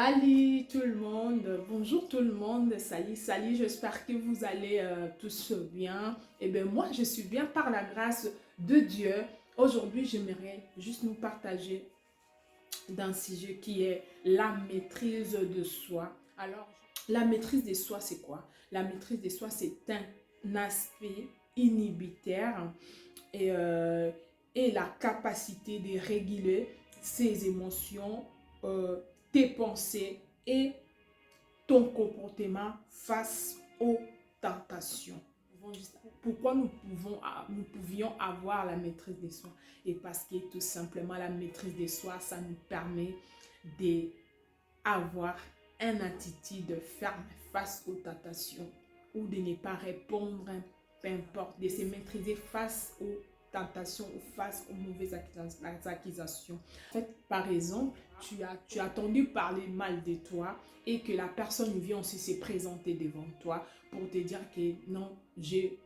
Salut tout le monde, bonjour tout le monde, salut, j'espère que vous allez tous bien. Eh bien moi je suis bien par la grâce de Dieu. Aujourd'hui j'aimerais juste nous partager d'un sujet qui est la maîtrise de soi. Alors la maîtrise de soi c'est quoi? La maîtrise de soi c'est un aspect inhibitaire et, euh, et la capacité de réguler ses émotions, euh, tes pensées et ton comportement face aux tentations. Pourquoi nous pouvions avoir la maîtrise de soi? Et parce que tout simplement la maîtrise de soi, ça nous permet d'avoir une attitude ferme face aux tentations ou de ne pas répondre, peu importe, de se maîtriser face aux tentations ou face aux mauvaises accusations. En fait, par exemple, tu as entendu parler mal de toi et que la personne vient aussi se présenter devant toi pour te dire que non, j'ai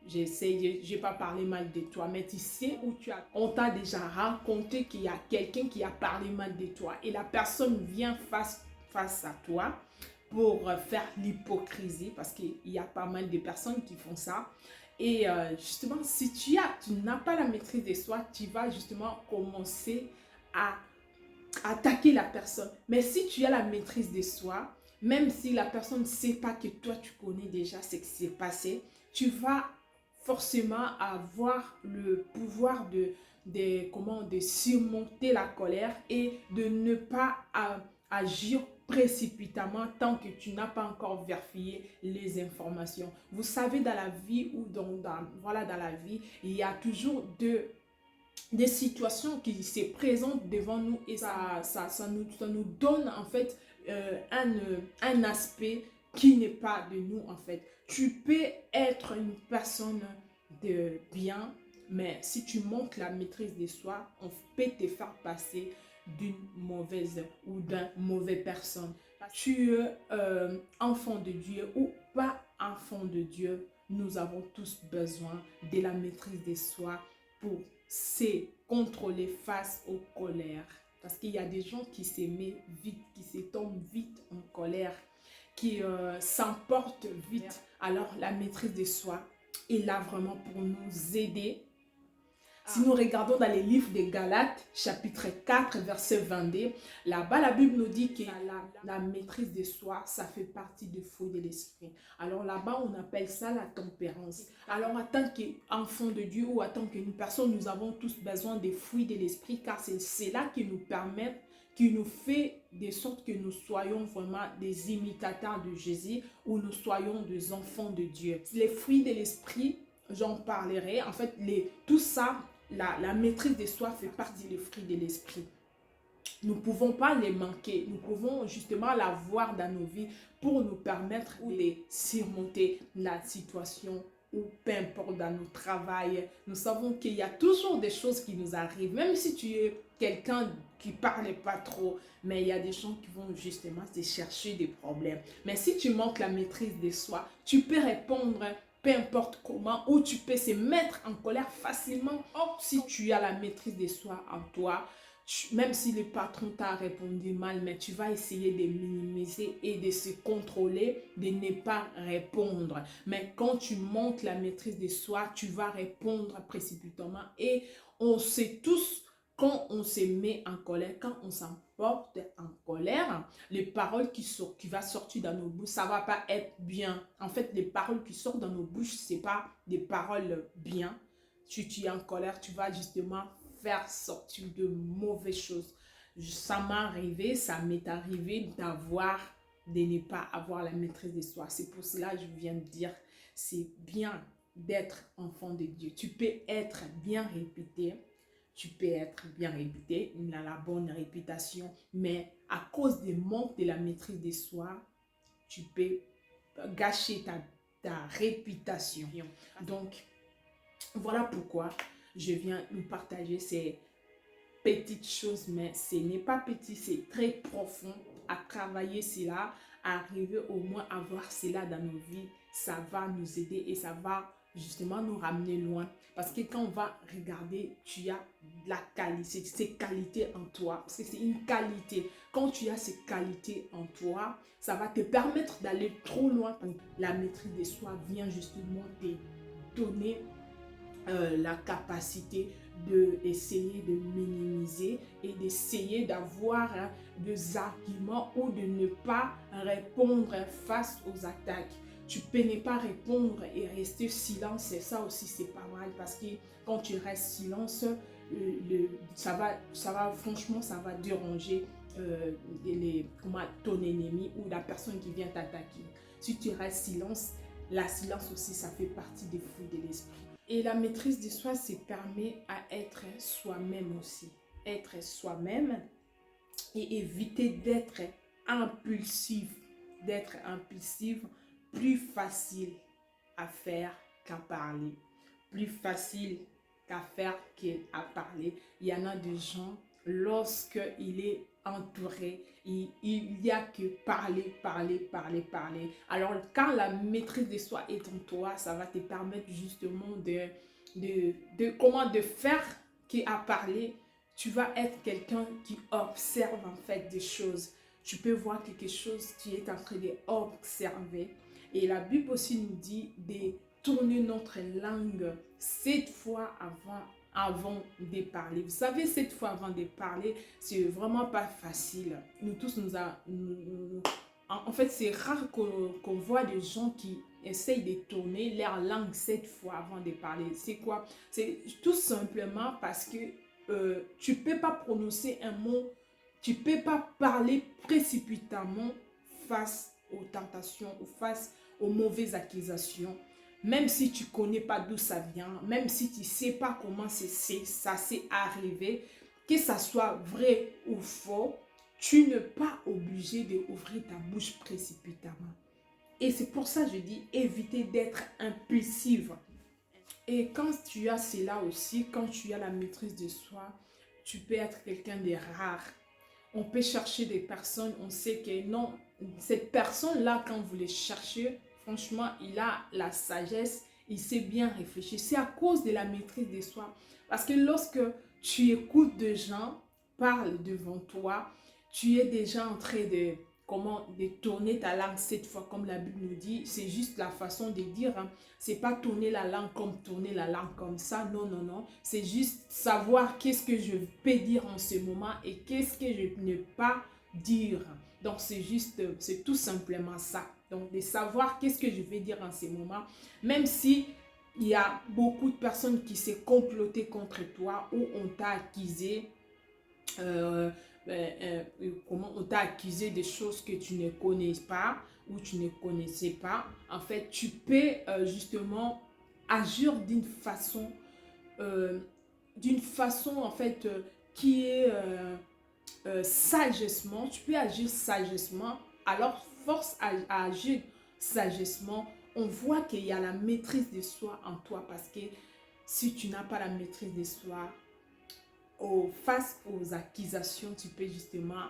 pas parlé mal de toi, mais tu sais où on t'a déjà raconté qu'il y a quelqu'un qui a parlé mal de toi et la personne vient face à toi pour faire l'hypocrisie parce qu'il y a pas mal de personnes qui font ça. Et justement, si tu n'as pas la maîtrise de soi, tu vas justement commencer à attaquer la personne. Mais si tu as la maîtrise de soi, même si la personne ne sait pas que toi tu connais déjà ce qui s'est passé, tu vas forcément avoir le pouvoir de surmonter la colère et de ne pas agir précipitamment tant que tu n'as pas encore vérifié les informations. Vous savez, dans la vie ou voilà, dans la vie, il y a toujours des situations qui se présentent devant nous et ça nous donne en fait un aspect qui n'est pas de nous en fait. Tu peux être une personne de bien, mais si tu manques la maîtrise de soi, on peut te faire passer d'une mauvaise ou d'un mauvais personne. Tu es enfant de Dieu ou pas enfant de Dieu, nous avons tous besoin de la maîtrise de soi pour se contrôler face aux colères. Parce qu'il y a des gens qui s'aiment vite, qui se tombent vite en colère, qui s'emportent vite. Alors la maîtrise de soi est là vraiment pour nous aider. Si nous regardons dans les livres de Galates, chapitre 4, verset 22, là-bas, la Bible nous dit que la maîtrise de soi, ça fait partie du fruit de l'esprit. Alors là-bas, on appelle ça la tempérance. Alors, en tant qu'enfant de Dieu ou en tant qu'une personne, nous avons tous besoin des fruits de l'esprit, car c'est cela qui nous permet, qui nous fait de sorte que nous soyons vraiment des imitateurs de Jésus ou nous soyons des enfants de Dieu. Les fruits de l'esprit, j'en parlerai. En fait, tout ça, la maîtrise de soi fait partie des fruits de l'esprit. Nous ne pouvons pas les manquer. Nous pouvons justement l'avoir dans nos vies pour nous permettre de surmonter la situation ou peu importe dans notre travail. Nous savons qu'il y a toujours des choses qui nous arrivent. Même si tu es quelqu'un qui ne parle pas trop, mais il y a des gens qui vont justement te chercher des problèmes. Mais si tu manques la maîtrise de soi, tu peux répondre peu importe comment, ou tu peux se mettre en colère facilement. Or, si tu as la maîtrise de soi en toi, même si le patron t'a répondu mal, mais tu vas essayer de minimiser et de se contrôler, de ne pas répondre. Mais quand tu montes la maîtrise de soi, tu vas répondre précipitamment. Et on sait tous, quand on se met en colère, quand on s'emporte en colère, les paroles qui vont sortir dans nos bouches, ça ne va pas être bien. En fait, les paroles qui sortent dans nos bouches, ce n'est pas des paroles bien. Tu es en colère, tu vas justement faire sortir de mauvaises choses. Ça m'est arrivé de ne pas avoir la maîtrise de soi. C'est pour cela que je viens de dire, c'est bien d'être enfant de Dieu. Tu peux être bien réputé, il a la bonne réputation, mais à cause du manque de la maîtrise de soi, tu peux gâcher ta réputation. Donc, voilà pourquoi je viens nous partager ces petites choses, mais ce n'est pas petit, c'est très profond. À travailler cela, à arriver au moins à voir cela dans nos vies, ça va nous aider et ça va justement nous ramener loin. Parce que quand on va regarder, tu as la qualité, ces qualités en toi. Parce que c'est une qualité. Quand tu as ces qualités en toi, ça va te permettre d'aller trop loin. La maîtrise de soi vient justement te donner la capacité d'essayer de minimiser et d'essayer d'avoir des arguments ou de ne pas répondre face aux attaques. Tu peux ne pas répondre et rester silence, et ça aussi c'est pas mal parce que quand tu restes silence, franchement ça va déranger ton ennemi ou la personne qui vient t'attaquer. Si tu restes silence, la silence aussi ça fait partie des fruits de l'esprit. Et la maîtrise de soi, c'est permet à être soi-même aussi. Être soi-même et éviter d'être impulsif. D'être impulsif, plus facile à faire qu'à parler. Plus facile qu'à faire qu'à parler. Il y en a des gens, lorsqu'il est entouré, il n'y a que parler, parler, parler, parler. Alors, quand la maîtrise de soi est en toi, ça va te permettre justement de faire qu'à parler. Tu vas être quelqu'un qui observe en fait des choses. Tu peux voir quelque chose qui est en train d'observer. Et la Bible aussi nous dit de tourner notre langue 7 fois avant de parler. Vous savez, 7 fois avant de parler, c'est vraiment pas facile. Nous tous, en fait, c'est rare qu'on voit des gens qui essayent de tourner leur langue 7 fois avant de parler. C'est quoi? C'est tout simplement parce que tu ne peux pas prononcer un mot, tu ne peux pas parler précipitamment face aux tentations ou face aux mauvaises accusations. Même si tu ne connais pas d'où ça vient, même si tu ne sais pas comment ça s'est arrivé, que ça soit vrai ou faux, tu n'es pas obligé d'ouvrir ta bouche précipitamment. Et c'est pour ça que je dis éviter d'être impulsive. Et quand tu as cela aussi, quand tu as la maîtrise de soi, tu peux être quelqu'un de rare. On peut chercher des personnes, on sait que non, cette personne-là, quand vous les cherchez, franchement, il a la sagesse, il sait bien réfléchir. C'est à cause de la maîtrise de soi. Parce que lorsque tu écoutes des gens parler devant toi, tu es déjà en train de tourner ta langue 7 fois, comme la Bible nous dit. C'est juste la façon de dire. Hein. C'est pas tourner la langue comme tourner la langue comme ça. Non, non, non. C'est juste savoir qu'est-ce que je peux dire en ce moment et qu'est-ce que je ne peux pas dire. Donc, c'est tout simplement ça. Donc, de savoir qu'est-ce que je vais dire en ce moment. Même si il y a beaucoup de personnes qui s'est complotées contre toi ou on t'a accusé comment on t'a accusé de choses que tu ne connais pas ou tu ne connaissais pas. En fait, tu peux justement agir d'une façon en fait qui est sagessement. Tu peux agir sagessement. Alors, force à agir sagessement. On voit qu'il y a la maîtrise de soi en toi parce que si tu n'as pas la maîtrise de soi, face aux accusations, tu peux justement,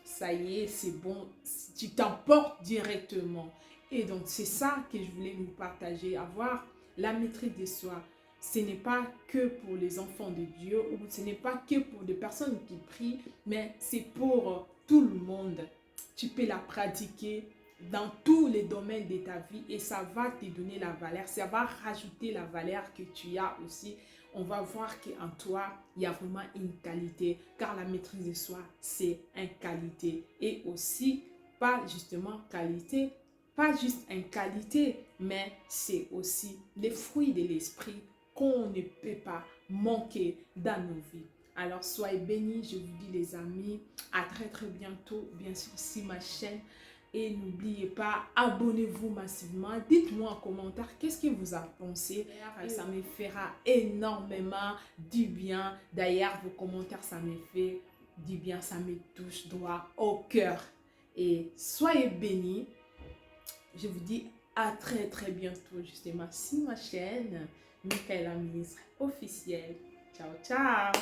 ça y est, c'est bon, tu t'emportes directement. Et donc, c'est ça que je voulais vous partager, avoir la maîtrise de soi. Ce n'est pas que pour les enfants de Dieu, ou ce n'est pas que pour des personnes qui prient, mais c'est pour tout le monde. Tu peux la pratiquer dans tous les domaines de ta vie et ça va te donner la valeur, ça va rajouter la valeur que tu as aussi. On va voir qu'en toi, il y a vraiment une qualité, car la maîtrise de soi, c'est une qualité. Et aussi, pas justement qualité, pas juste une qualité, mais c'est aussi les fruits de l'esprit qu'on ne peut pas manquer dans nos vies. Alors, soyez bénis, je vous dis les amis, à très très bientôt, bien sûr, sur ma chaîne. Et n'oubliez pas, abonnez-vous massivement. Dites-moi en commentaire qu'est-ce que vous en pensez. Ça me fera énormément du bien. D'ailleurs, vos commentaires, ça me fait du bien. Ça me touche droit au cœur. Et soyez bénis. Je vous dis à très très bientôt justement sur ma chaîne Michaela Ministre officielle. Ciao, ciao.